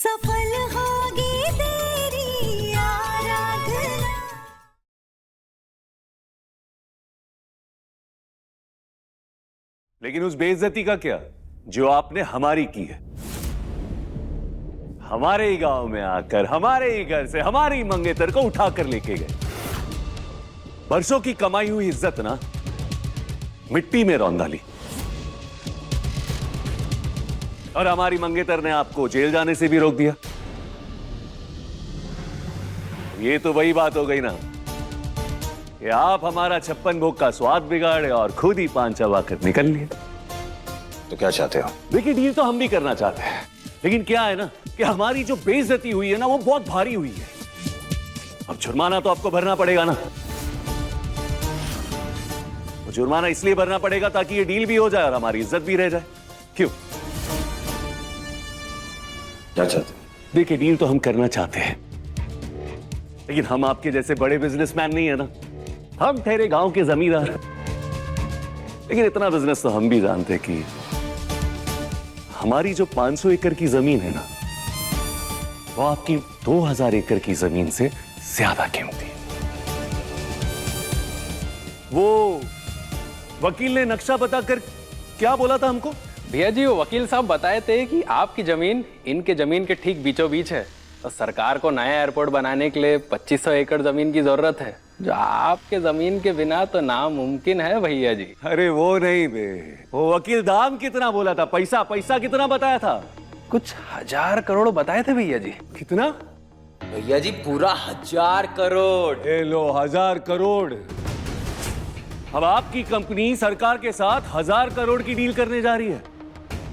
सफल होगी तेरी आराधना। लेकिन उस बेइज्जती का क्या जो आपने हमारी की है। हमारे ही गांव में आकर हमारे ही घर से हमारी मंगेतर को उठाकर लेके गए। बरसों की कमाई हुई इज्जत ना मिट्टी में रौंद डाली। और हमारी मंगेतर ने आपको जेल जाने से भी रोक दिया। ये तो वही बात हो गई ना कि आप हमारा 56 भोग का स्वाद बिगाड़े और खुद ही पान चबाकर निकल लिए। तो क्या चाहते हो? देखिए, डील तो हम भी करना चाहते हैं, लेकिन क्या है ना कि हमारी जो बेइज्जती हुई है ना वो बहुत भारी हुई है। अब जुर्माना तो आपको भरना पड़ेगा ना। तो जुर्माना इसलिए भरना पड़ेगा ताकि ये डील भी हो जाए और हमारी इज्जत भी रह जाए। क्यों? क्या चाहते हो? देखिए, डील तो हम करना चाहते हैं, लेकिन हम आपके जैसे बड़े बिजनेसमैन नहीं है ना। हम ठहरे गांव के जमींदार। लेकिन इतना बिजनेस तो हम भी जानते हैं कि हमारी जो 500 एकड़ की जमीन है ना वो आपकी 2000 एकड़ की जमीन से ज्यादा कीमती है। वो वकील ने नक्शा बताकर क्या बोला था हमको? भैया जी, वो वकील साहब बताए थे कि आपकी जमीन इनके जमीन के ठीक बीचों बीच है, तो सरकार को नया एयरपोर्ट बनाने के लिए 2500 एकड़ जमीन की जरूरत है, जो आपके जमीन के बिना तो नामुमकिन है भैया जी। अरे वो नहीं बे, वो वकील दाम कितना बोला था? पैसा पैसा कितना बताया था? कुछ 1000 करोड़ बताए थे भैया जी। कितना? भैया जी पूरा 1000 करोड़। ए लो, 1000 करोड़। अब आपकी कंपनी सरकार के साथ 1000 करोड़ की डील करने जा रही है।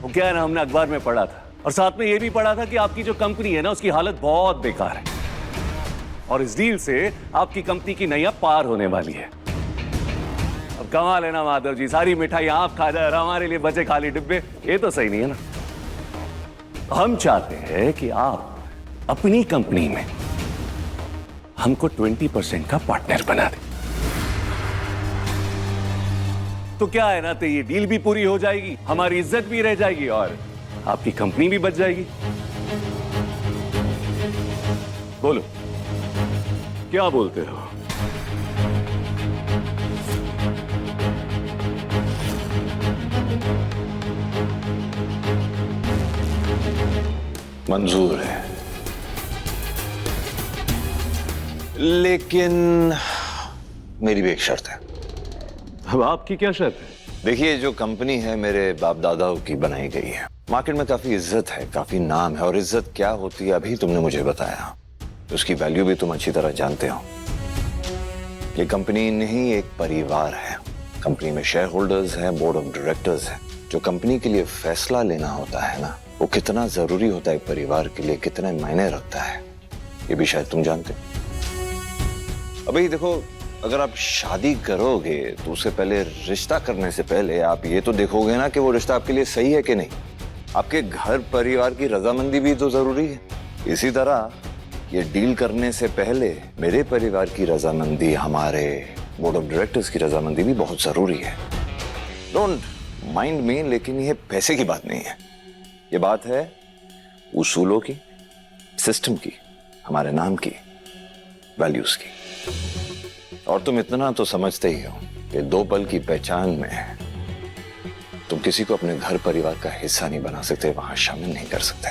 वो क्या है ना, हमने अखबार में पढ़ा था और साथ में ये भी पढ़ा था कि आपकी जो कंपनी है ना उसकी हालत बहुत बेकार है और इस डील से आपकी कंपनी की नैया पार होने वाली है। अब कमाल है ना माधव जी, सारी मिठाई आप खा जाए और हमारे लिए बचे खाली डिब्बे। ये तो सही नहीं है ना। हम चाहते हैं कि आप अपनी कंपनी में हमको 20% का पार्टनर बना दें। तो क्या है ना, तो ये डील भी पूरी हो जाएगी, हमारी इज्जत भी रह जाएगी और आपकी कंपनी भी बच जाएगी। बोलो, क्या बोलते हो? मंजूर है, लेकिन मेरी भी एक शर्त है। अब आपकी क्या शर्त है? देखिए, जो कंपनी है मेरे बाप दादाओं की बनाई गई है। मार्केट में काफी इज्जत है, काफी नाम है, और इज्जत क्या होती है अभी तुमने मुझे बताया। उसकी वैल्यू भी तुम अच्छी तरह जानते हो। ये कंपनी नहीं एक परिवार है। कंपनी में शेयर होल्डर्स हैं, बोर्ड ऑफ डायरेक्टर्स हैं। जो कंपनी के लिए फैसला लेना होता है ना, वो कितना जरूरी होता है एक परिवार के लिए, कितने मायने रखता है, ये भी शायद तुम जानते हो। अभी देखो, अगर आप शादी करोगे तो उससे पहले, रिश्ता करने से पहले आप ये तो देखोगे ना कि वो रिश्ता आपके लिए सही है कि नहीं। आपके घर परिवार की रजामंदी भी तो जरूरी है। इसी तरह ये डील करने से पहले मेरे परिवार की रजामंदी, हमारे बोर्ड ऑफ डायरेक्टर्स की रजामंदी भी बहुत जरूरी है। डोंट माइंड मी, लेकिन ये पैसे की बात नहीं है। ये बात है उसूलों की, सिस्टम की, हमारे नाम की, वैल्यूज की। और तुम इतना तो समझते ही हो कि 2 पल की पहचान में तुम किसी को अपने घर परिवार का हिस्सा नहीं बना सकते, वहां शामिल नहीं कर सकते।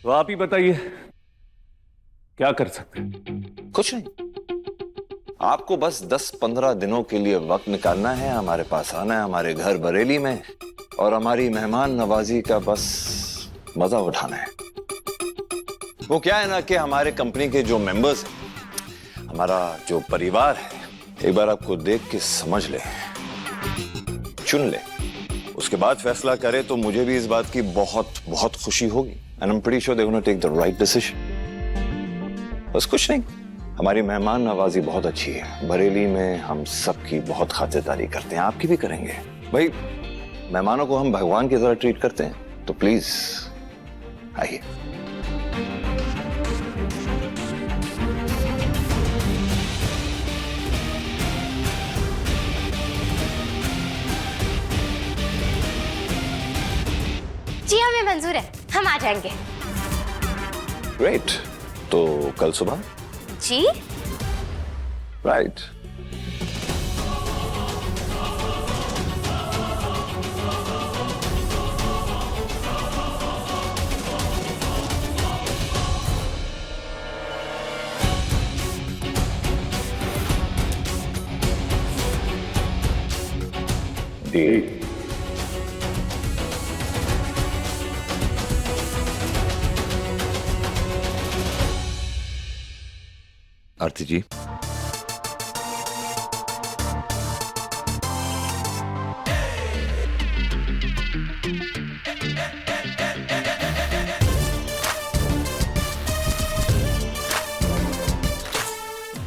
तो आप ही बताइए, क्या कर सकते हैं? कुछ नहीं, आपको बस 10-15 दिनों के लिए वक्त निकालना है, हमारे पास आना है, हमारे घर बरेली में, और हमारी मेहमान नवाजी का बस मजा उठाना है। वो क्या है ना कि हमारे कंपनी के जो मेंबर्स हैं, हमारा जो परिवार है, एक बार आपको देख के समझ ले, चुन ले, उसके बाद फैसला करे तो मुझे भी इस बात की बहुत बहुत खुशी होगी। And I am pretty sure they gonna take the right decision. बस कुछ नहीं, हमारी मेहमान नवाजी बहुत अच्छी है। बरेली में हम सबकी बहुत खातिरदारी करते हैं, आपकी भी करेंगे। भाई, मेहमानों को हम भगवान की तरह ट्रीट करते हैं, तो प्लीज आइए। जी हमें मंजूर है, हम आ जाएंगे। ग्रेट, तो कल सुबह? जी राइट। डील। आरती जी,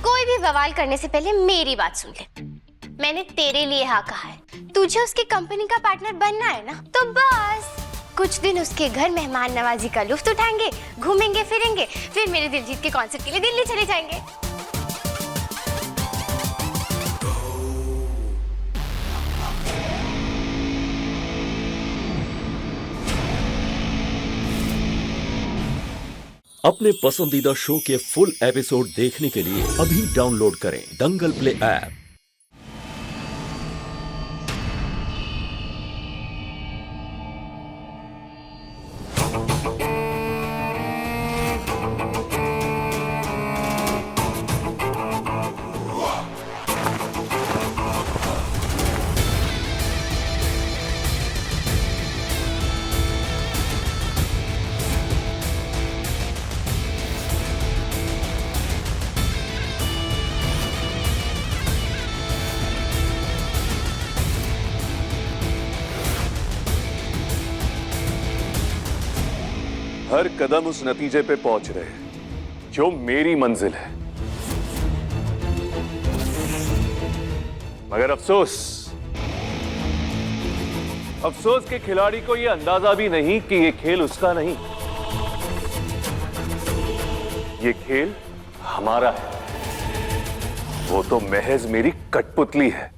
कोई भी बवाल करने से पहले मेरी बात सुन ले। मैंने तेरे लिए हाँ कहा है, तुझे उसकी कंपनी का पार्टनर बनना है ना, तो बस कुछ दिन उसके घर मेहमान नवाजी का लुत्फ उठाएंगे, घूमेंगे फिरेंगे, फिर मेरे दिलजीत के कॉन्सर्ट के लिए दिल्ली चले जाएंगे। अपने पसंदीदा शो के फुल एपिसोड देखने के लिए अभी डाउनलोड करें दंगल प्ले ऐप। हर कदम उस नतीजे पे पहुंच रहे हैं जो मेरी मंजिल है, मगर अफसोस के खिलाड़ी को यह अंदाजा भी नहीं कि यह खेल उसका नहीं, यह खेल हमारा है। वो तो महज मेरी कठपुतली है।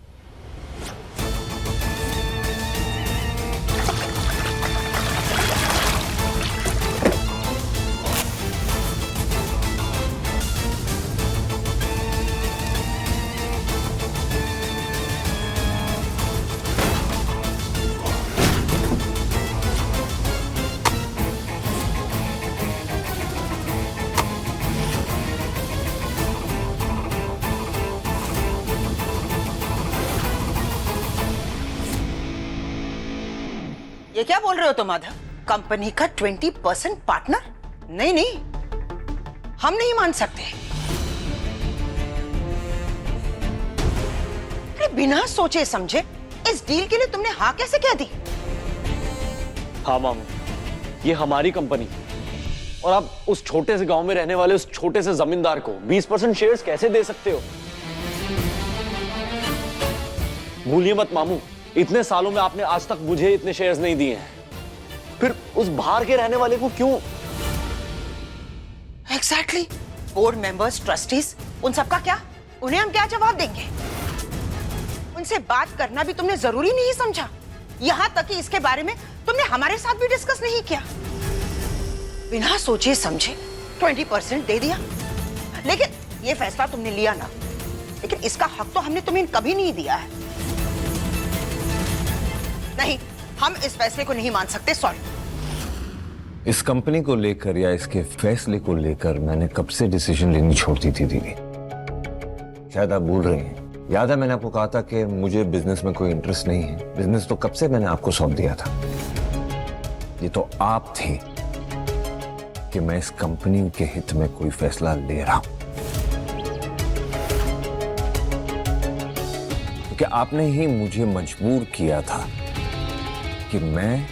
ये क्या बोल रहे हो तुम माधव? कंपनी का 20% पार्टनर? नहीं नहीं, हम नहीं मान सकते। अरे बिना सोचे समझे इस डील के लिए तुमने हाँ कैसे कह दी? हाँ मामू, ये हमारी कंपनी, और आप उस छोटे से गांव में रहने वाले उस छोटे से जमींदार को 20% शेयर्स कैसे दे सकते हो? भूलिए मत मामू, इतने सालों में आपने आज तक मुझे इतने शेयर्स नहीं दिए हैं, फिर उस बाहर के रहने वाले को क्यों? एग्जैक्टली, बोर्ड मेंबर्स, ट्रस्टीज, उन सबका क्या? उन्हें हम क्या जवाब देंगे? उनसे बात करना भी तुमने जरूरी नहीं समझा, यहां तक कि इसके बारे में तुमने हमारे साथ भी डिस्कस नहीं किया। बिना सोचे समझे 20% दे दिया। लेकिन ये फैसला तुमने लिया ना, लेकिन इसका हक तो हमने तुम्हें कभी नहीं दिया है। नहीं, हम इस फैसले को नहीं मान सकते, सॉरी। इस कंपनी को लेकर या इसके फैसले को लेकर मैंने कब से डिसीजन लेनी छोड़ दी थी दीदी। शायद आप भूल रहे हैं, याद है मैंने आपको कहा था कि मुझे बिजनेस में कोई इंटरेस्ट नहीं है। बिजनेस तो कब से मैंने आपको सौंप दिया था। ये तो आप थे कि मैं इस कंपनी के हित में कोई फैसला ले रहा हूं, क्योंकि आपने ही मुझे मजबूर किया था कि मैं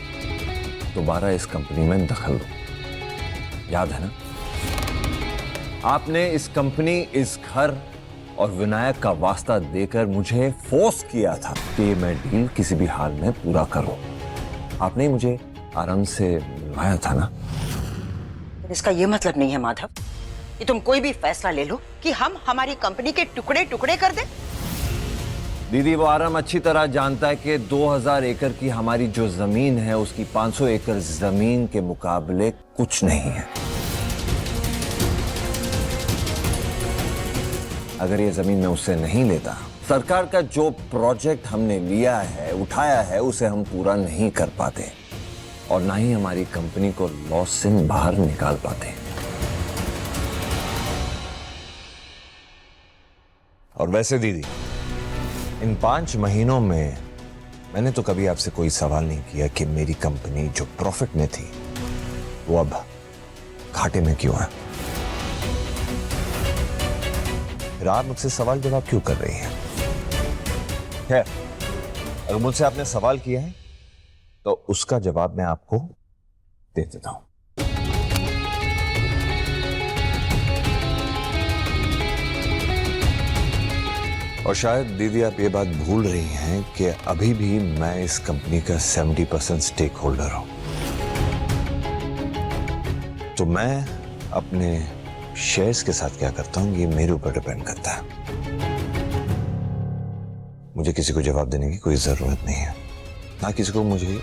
दोबारा इस कंपनी में दखल लूं। याद है ना? आपने इस कंपनी, इस घर और विनायक का वास्ता देकर मुझे फोर्स किया था कि मैं डील किसी भी हाल में पूरा करूं। आपने मुझे आराम से बुलाया था ना। इसका यह मतलब नहीं है माधव कि तुम कोई भी फैसला ले लो कि हम हमारी कंपनी के टुकड़े टुकड़े कर दें। दीदी, वो आराम अच्छी तरह जानता है कि 2000 एकड़ की हमारी जो जमीन है उसकी 500 एकड़ जमीन के मुकाबले कुछ नहीं है। अगर ये जमीन मैं उससे नहीं लेता, सरकार का जो प्रोजेक्ट हमने लिया है, उठाया है, उसे हम पूरा नहीं कर पाते और ना ही हमारी कंपनी को लॉस से बाहर निकाल पाते। और वैसे दीदी, इन 5 महीनों में मैंने तो कभी आपसे कोई सवाल नहीं किया कि मेरी कंपनी जो प्रॉफिट में थी वो अब घाटे में क्यों है। फिर आप मुझसे सवाल जवाब क्यों कर रही हैं? खैर, अगर मुझसे आपने सवाल किया है तो उसका जवाब मैं आपको दे देता हूं। और शायद दीदी आप ये बात भूल रही हैं कि अभी भी मैं इस कंपनी का 70% स्टेक होल्डर हूं। तो मैं अपने शेयर्स के साथ क्या करता हूं ये मेरे ऊपर डिपेंड करता है। मुझे किसी को जवाब देने की कोई जरूरत नहीं है, ना किसी को मुझे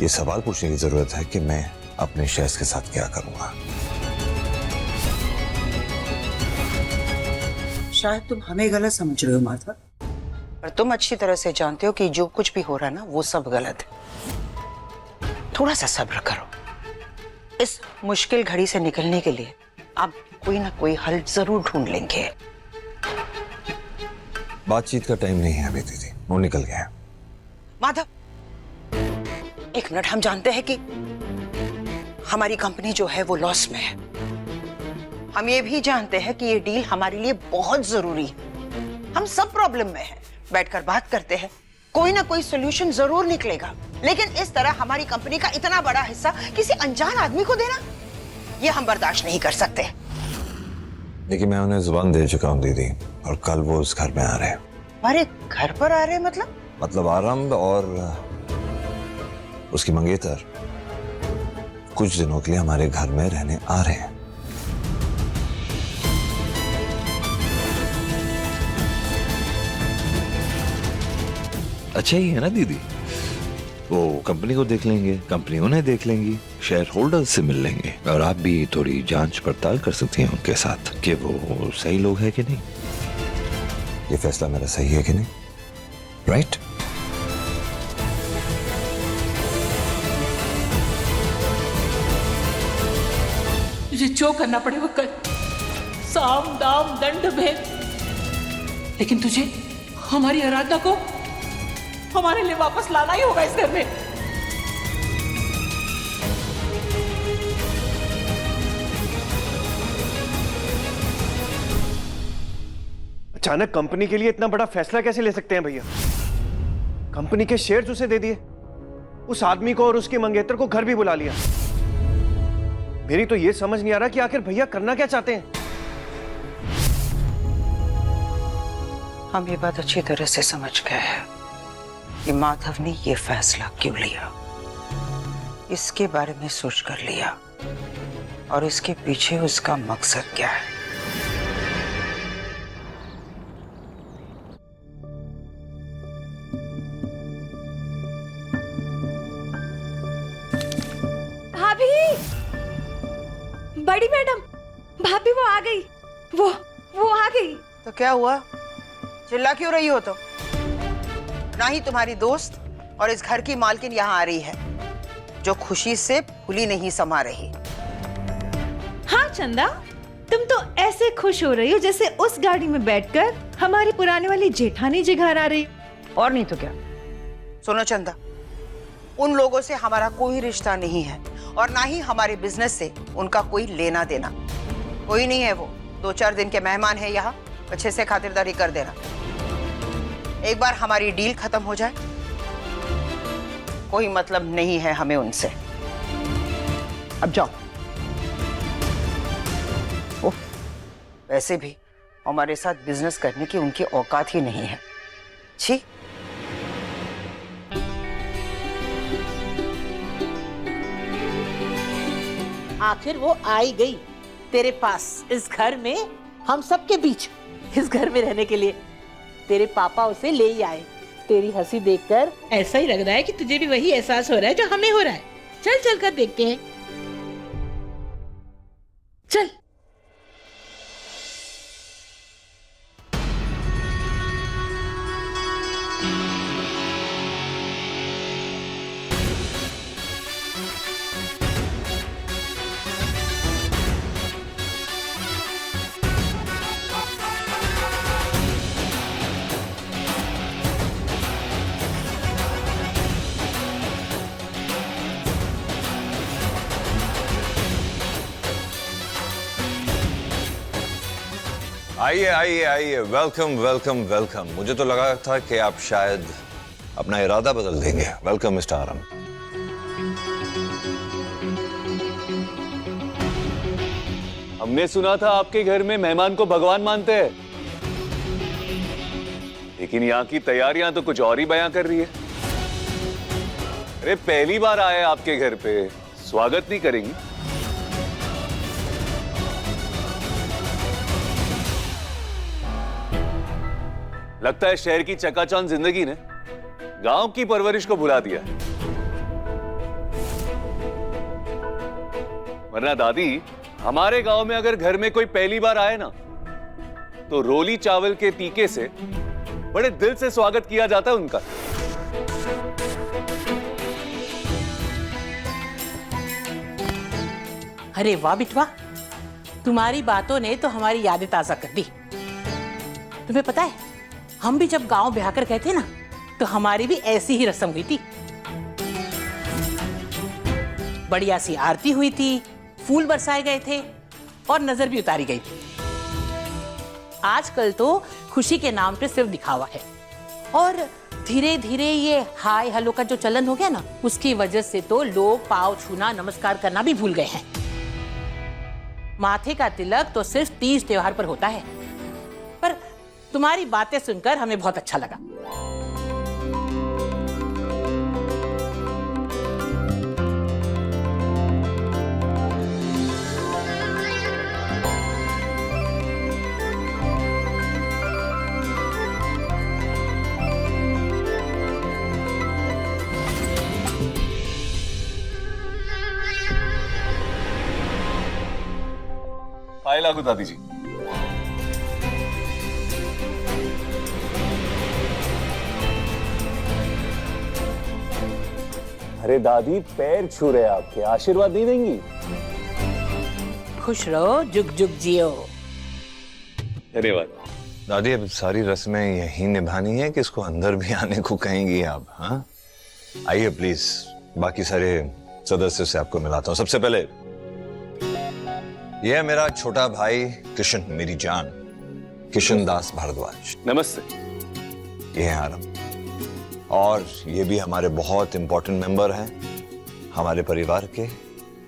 ये सवाल पूछने की जरूरत है कि मैं अपने शेयर्स के साथ क्या करूंगा। शायद तुम हमें गलत समझ रहे हो माधव, पर तुम अच्छी तरह से जानते हो कि जो कुछ भी हो रहा है ना वो सब गलत है। थोड़ा सा सब्र करो, इस मुश्किल घड़ी से निकलने के लिए आप कोई ना कोई हल जरूर ढूंढ लेंगे। बातचीत का टाइम नहीं है अभी दीदी, वो निकल गया है। माधव, एक मिनट, हम जानते हैं कि हमारी कंपनी जो है वो लॉस में है। हम ये भी जानते हैं कि ये डील हमारे लिए बहुत जरूरी है। हम सब प्रॉब्लम में हैं, बैठकर बात करते हैं, कोई ना कोई सोल्यूशन जरूर निकलेगा। लेकिन इस तरह हमारी कंपनी का इतना बड़ा हिस्सा किसी अनजान आदमी को देना, ये हम बर्दाश्त नहीं कर सकते। लेकिन मैं उन्हें जुबान दे चुका हूँ दीदी, और कल वो उस घर में आ रहे हैं। हमारे घर पर आ रहे हैं? मतलब आरंभ और उसकी मंगेतर कुछ दिनों के लिए हमारे घर में रहने आ रहे हैं। अच्छा ही है ना दीदी, वो कंपनी को देख लेंगे, कंपनी उन्हें देख लेंगी, शेयर होल्डर्स से मिल लेंगे, और आप भी थोड़ी जांच पड़ताल कर सकती हैं उनके साथ कि वो सही लोग हैं कि नहीं, ये फैसला मेरा सही है कि नहीं, राइट? तुझे जो करना पड़े वो कर, साम दाम दंड भेद, लेकिन तुझे हमारी आराधना को हमारे लिए वापस लाना ही होगा इस घर में। अचानक कंपनी के लिए इतना बड़ा फैसला कैसे ले सकते हैं भैया? कंपनी के शेयर्स उसे दे दिए, उस आदमी को और उसके मंगेतर को घर भी बुला लिया। मेरी तो ये समझ नहीं आ रहा कि आखिर भैया करना क्या चाहते हैं। हम ये बात अच्छी तरह से समझ गए हैं कि माधव ने ये फैसला क्यों लिया। इसके बारे में सोच कर लिया, और इसके पीछे उसका मकसद क्या है। भाभी, बड़ी मैडम, भाभी वो आ गई, वो आ गई। तो क्या हुआ, चिल्ला क्यों रही हो? तो ना ही तुम्हारी दोस्त और इस घर की मालकिन यहाँ आ रही है, जो खुशी से फूली नहीं समा रही। हाँ चंदा, तुम तो ऐसे खुश हो रही हो जैसे उस गाड़ी में बैठकर हमारी पुराने वाली जेठानी जी घर आ रही। और नहीं तो क्या। सुनो चंदा, उन लोगों से हमारा कोई रिश्ता नहीं है, और ना ही हमारे बिजनेस से उनका कोई लेना देना। कोई नहीं है, वो 2-4 दिन के मेहमान है यहाँ, अच्छे से खातिरदारी कर देना। एक बार हमारी डील खत्म हो जाए, कोई मतलब नहीं है हमें उनसे। अब जाओ। वैसे भी हमारे साथ बिजनेस करने की उनकी औकात ही नहीं है। छी। आखिर वो आई गई तेरे पास, इस घर में, हम सबके बीच, इस घर में रहने के लिए। तेरे पापा उसे ले ही आए। तेरी हंसी देखकर ऐसा ही लग रहा है कि तुझे भी वही एहसास हो रहा है जो हमें हो रहा है। चल चल कर देखते हैं, चल। आइए आइए आइए, वेलकम वेलकम वेलकम। मुझे तो लगा था कि आप शायद अपना इरादा बदल देंगे। Welcome Mister Aram. हमने सुना था आपके घर में मेहमान को भगवान मानते हैं, लेकिन यहाँ की तैयारियां तो कुछ और ही बयां कर रही है। अरे पहली बार आए आपके घर पे, स्वागत नहीं करेंगी? लगता है शहर की चकाचौंध जिंदगी ने गांव की परवरिश को भुला दिया। वरना दादी, हमारे गांव में अगर घर में कोई पहली बार आए ना, तो रोली चावल के तीखे से बड़े दिल से स्वागत किया जाता है उनका। अरे वाह बिटवा, तुम्हारी बातों ने तो हमारी यादें ताजा कर दी। तुम्हें पता है, हम भी जब गांव ब्याह कर गए थे ना, तो हमारी भी ऐसी ही रस्म हुई थी। बढ़िया सी आरती हुई थी, फूल बरसाए गए थे और नजर भी उतारी गई थी। आजकल तो खुशी के नाम पे सिर्फ दिखावा है, और धीरे धीरे ये हाय हेलो का जो चलन हो गया ना, उसकी वजह से तो लोग पाँव छूना, नमस्कार करना भी भूल गए हैं। माथे का तिलक तो सिर्फ तीज त्योहार पर होता है। पर तुम्हारी बातें सुनकर हमें बहुत अच्छा लगा। पाए लागू दादी जी। अरे दादी, पैर छू रहे आपके, आशीर्वाद नहीं देंगी? खुश रहो, जुग जुग जियो। धन्यवाद दादी। अब सारी रस्में यहीं निभानी है कि इसको अंदर भी आने को कहेंगी आप? हाँ, आइए प्लीज, बाकी सारे सदस्य से आपको मिलाता हूँ। सबसे पहले यह है मेरा छोटा भाई किशन, मेरी जान, किशन दास भारद्वाज। नमस्ते। ये है आरम, और ये भी हमारे बहुत इंपॉर्टेंट मेंबर हैं हमारे परिवार के,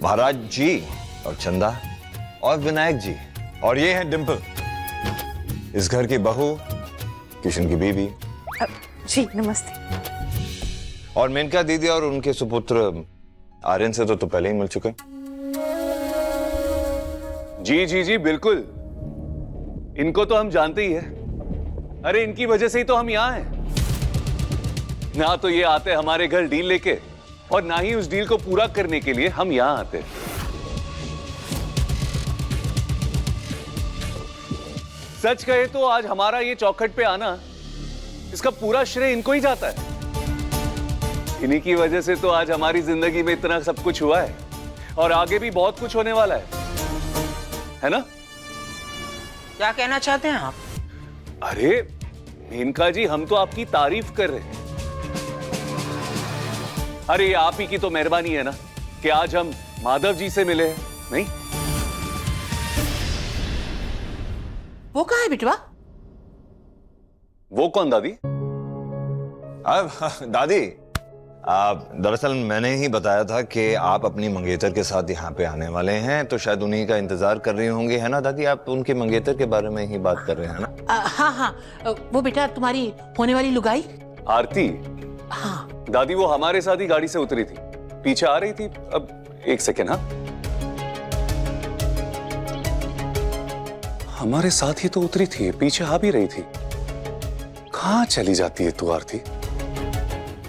महाराज जी और चंदा और विनायक जी। और ये है डिंपल, इस घर की बहू, किशन की बीवी। जी नमस्ते। और मेनका दीदी और उनके सुपुत्र आर्यन से तो पहले ही मिल चुके। जी जी जी बिल्कुल, इनको तो हम जानते ही है। अरे इनकी वजह से ही तो हम यहां हैं। ना तो ये आते हमारे घर डील लेके, और ना ही उस डील को पूरा करने के लिए हम यहां आते। सच कहे तो आज हमारा ये चौखट पे आना, इसका पूरा श्रेय इनको ही जाता है। इन्हीं की वजह से तो आज हमारी जिंदगी में इतना सब कुछ हुआ है, और आगे भी बहुत कुछ होने वाला है ना? क्या कहना चाहते हैं आप? अरे मेनका जी, हम तो आपकी तारीफ कर रहे हैं। अरे ये आप ही की तो मेहरबानी है ना कि आज हम माधव जी से मिले हैं, नहीं? वो कहाँ है बिटवा? वो कौन दादी? दादी, दरअसल मैंने ही बताया था कि आप अपनी मंगेतर के साथ यहाँ पे आने वाले हैं, तो शायद उन्हीं का इंतजार कर रही होंगी, है ना दादी? आप उनके मंगेतर के बारे में ही बात कर रहे हैं ना? हाँ हाँ, वो बेटा तुम्हारी होने वाली लुगाई आरती। हाँ दादी, वो हमारे साथ ही गाड़ी से उतरी थी, पीछे आ रही थी। अब एक सेकेंड। हाँ, हमारे साथ ही तो उतरी थी, पीछे आ भी रही थी। कहाँ चली जाती है तू आरती?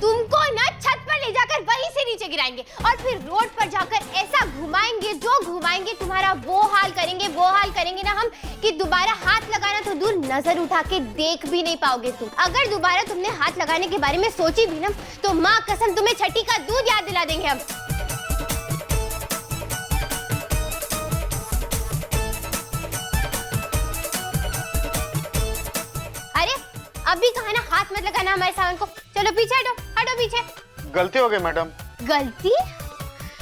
तुमको ना छत पर ले जाकर वहीं से नीचे गिराएंगे, और फिर रोड पर जाकर ऐसा घुमाएंगे, जो घुमाएंगे तुम्हारा वो हाल करेंगे ना हम, कि दोबारा हाथ लगाना तो दूर, नजर उठा के देख भी नहीं पाओगे तुम। अगर दोबारा तुमने हाथ लगाने के बारे में सोची भी ना, तो माँ कसम तुम्हें छठी का दूध याद दिला देंगे हम। अरे अभी कहा ना हाथ मत लगाना हमारे सामान को। चलो पीछे हटो, हटो पीछे। गलती हो गई मैडम। गलती?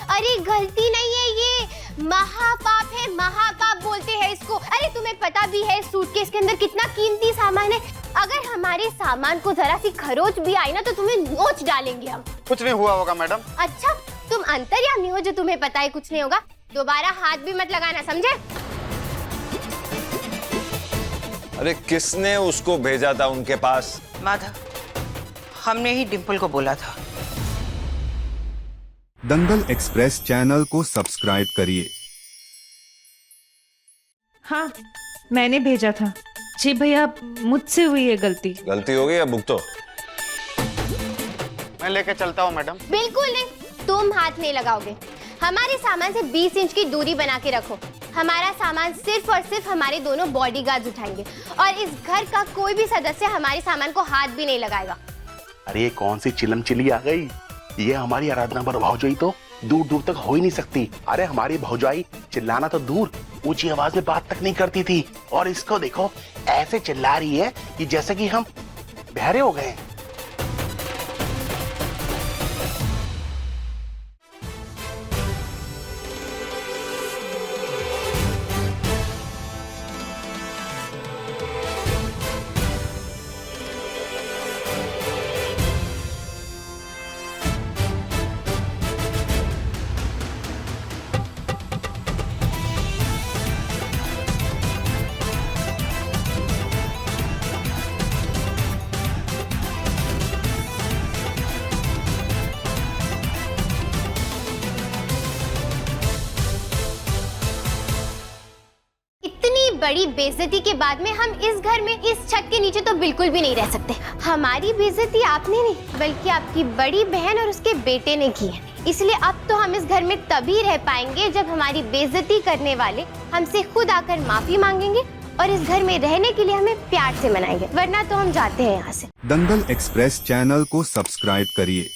अरे गलती नहीं है ये, महापाप है, महापाप बोलते हैं इसको। अरे तुम्हें पता भी है सूटकेस के अंदर कितना कीमती सामान है। अगर हमारे सामान को जरा सी खरोच भी आई ना तो तुम्हें नोच डालेंगे हम। कुछ नहीं हुआ होगा मैडम। अच्छा, तुम अंतर्यामी हो जो तुम्हें पता है कुछ नहीं होगा। दोबारा हाथ भी मत लगाना, समझे? अरे किसने उसको भेजा था उनके पास? माधव, हमने ही डिम्पल को बोला था। दंगल एक्सप्रेस चैनल को सब्सक्राइब करिए। हाँ, मैंने भेजा था। जी भैया, मुझसे हुई है गलती। गलती हो गई या भुगतो? मैं लेके चलता हूँ मैडम। बिल्कुल नहीं, तुम हाथ नहीं लगाओगे। हमारे सामान से 20 इंच की दूरी बना के रखो। हमारा सामान सिर्फ और सिर्फ हमारे दोनों बॉडीगार्ड्स उठाएंगे और इस घर का कोई भी सदस्य हमारे सामान को हाथ भी नहीं लगाएगा। अरे ये कौन सी चिलम चिली आ गई? ये हमारी आराधना पर भौजाई तो दूर दूर तक हो ही नहीं सकती। अरे हमारी भौजाई चिल्लाना तो दूर, ऊंची आवाज में बात तक नहीं करती थी, और इसको देखो ऐसे चिल्ला रही है कि जैसे कि हम बहरे हो गए। बड़ी बेइज्जती के बाद में हम इस घर में इस छत के नीचे तो बिल्कुल भी नहीं रह सकते। हमारी बेइज्जती आपने नहीं बल्कि आपकी बड़ी बहन और उसके बेटे ने की है। इसलिए अब तो हम इस घर में तभी रह पाएंगे जब हमारी बेइज्जती करने वाले हमसे खुद आकर माफी मांगेंगे और इस घर में रहने के लिए हमें प्यार से मनाएंगे, वरना तो हम जाते हैं यहाँ से। दंगल एक्सप्रेस चैनल को सब्सक्राइब करिए।